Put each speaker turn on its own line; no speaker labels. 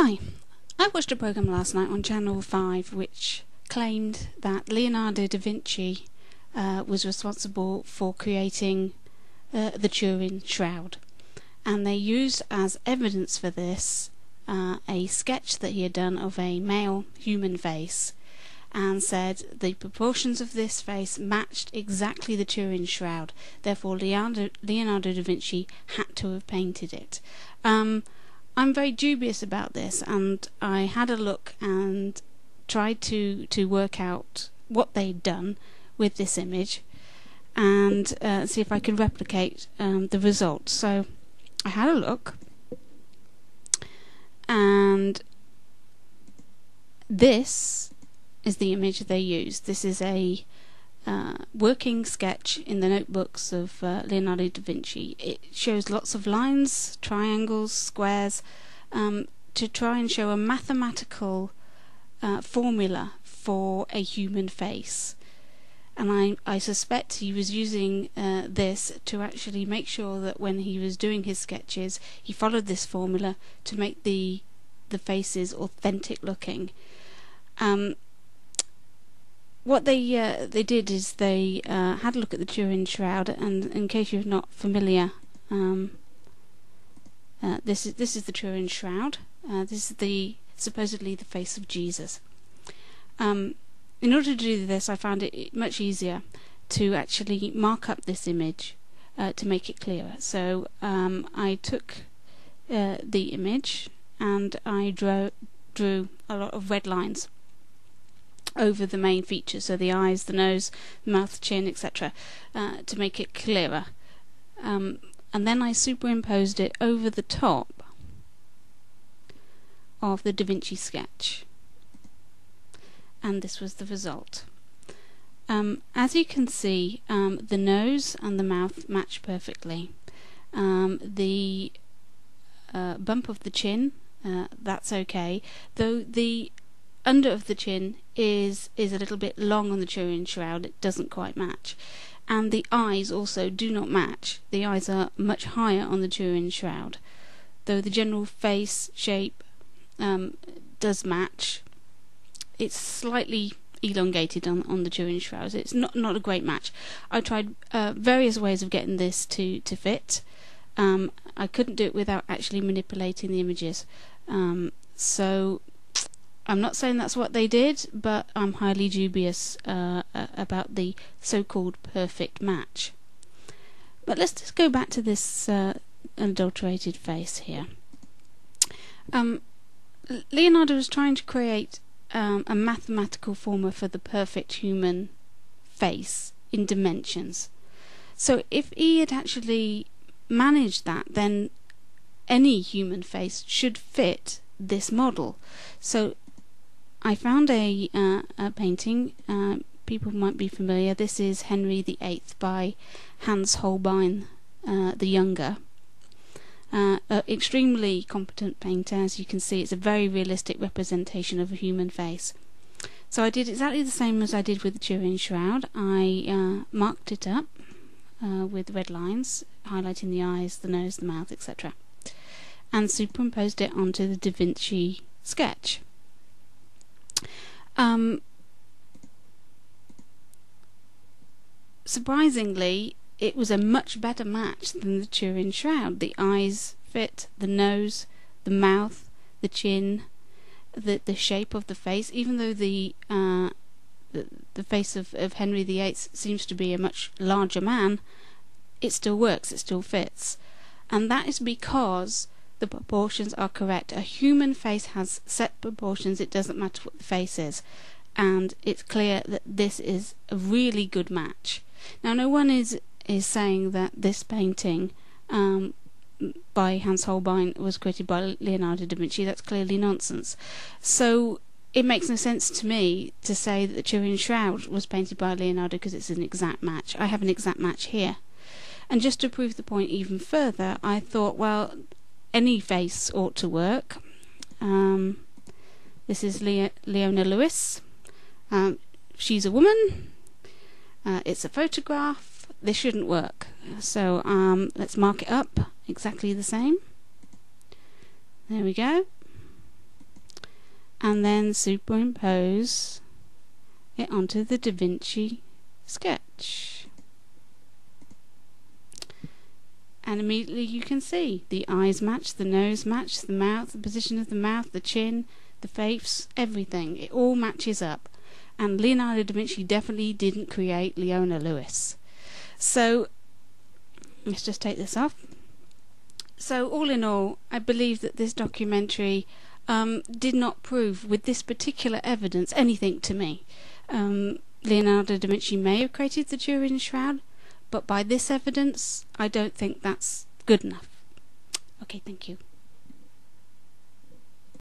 Hi, I watched a programme last night on Channel 5 which claimed that Leonardo Da Vinci was responsible for creating the Turin Shroud, and they used as evidence for this a sketch that he had done of a male human face, and said the proportions of this face matched exactly the Turin Shroud, therefore Leonardo Da Vinci had to have painted it. I'm very dubious about this, and I had a look and tried to work out what they'd done with this image and see if I could replicate the results. So I had a look, and this is the image they used. This is a working sketch in the notebooks of Leonardo da Vinci. It shows lots of lines, triangles, squares, to try and show a mathematical formula for a human face. And I suspect he was using this to actually make sure that when he was doing his sketches, he followed this formula to make the faces authentic looking. What they did is they had a look at the Turin Shroud, and in case you're not familiar, this is the Turin Shroud. This is supposedly the face of Jesus. In order to do this, I found it much easier to actually mark up this image to make it clearer. So I took the image and I drew a lot of red lines over the main features, so the eyes, the nose, the mouth, chin, etc., to make it clearer. And then I superimposed it over the top of the Da Vinci sketch, and this was the result. As you can see, the nose and the mouth match perfectly. The bump of the chin, that's okay, though the under of the chin is a little bit long on the Turin Shroud. It doesn't quite match, and the eyes also do not match. The eyes are much higher on the Turin Shroud, though the general face shape does match. It's slightly elongated on the Turin Shroud. It's not a great match. I tried various ways of getting this to fit. I couldn't do it without actually manipulating the images. So I'm not saying that's what they did, but I'm highly dubious about the so-called perfect match. But let's just go back to this adulterated face here. Leonardo was trying to create a mathematical formula for the perfect human face in dimensions. So if he had actually managed that, then any human face should fit this model. So I found a painting, people might be familiar. This is Henry VIII by Hans Holbein the Younger. Extremely competent painter. As you can see, it's a very realistic representation of a human face. So I did exactly the same as I did with the Turin Shroud. I marked it up with red lines, highlighting the eyes, the nose, the mouth, etc., and superimposed it onto the Da Vinci sketch. Surprisingly, it was a much better match than the Turin Shroud. The eyes fit, the nose, the mouth, the chin, the shape of the face. Even though the face of Henry VIII seems to be a much larger man, it still works, it still fits. And that is because the proportions are correct. A human face has set proportions. It doesn't matter what the face is, and it's clear that this is a really good match. Now, no one is saying that this painting by Hans Holbein was created by Leonardo da Vinci. That's clearly nonsense. So it makes no sense to me to say that the Turin Shroud was painted by Leonardo because it's an exact match. I have an exact match here. And just to prove the point even further, I thought, well, any face ought to work. This is Leona Lewis. She's a woman. It's a photograph. This shouldn't work. So let's mark it up exactly the same. There we go. and then superimpose it onto the Da Vinci sketch. And immediately you can see the eyes match, the nose match, the mouth, the position of the mouth, the chin, the face, everything. It all matches up. And Leonardo da Vinci definitely didn't create Leona Lewis. So let's just take this off. So all in all, I believe that this documentary did not prove with this particular evidence anything to me. Leonardo da Vinci may have created the Turin Shroud, but by this evidence I don't think that's good enough. Okay, thank you.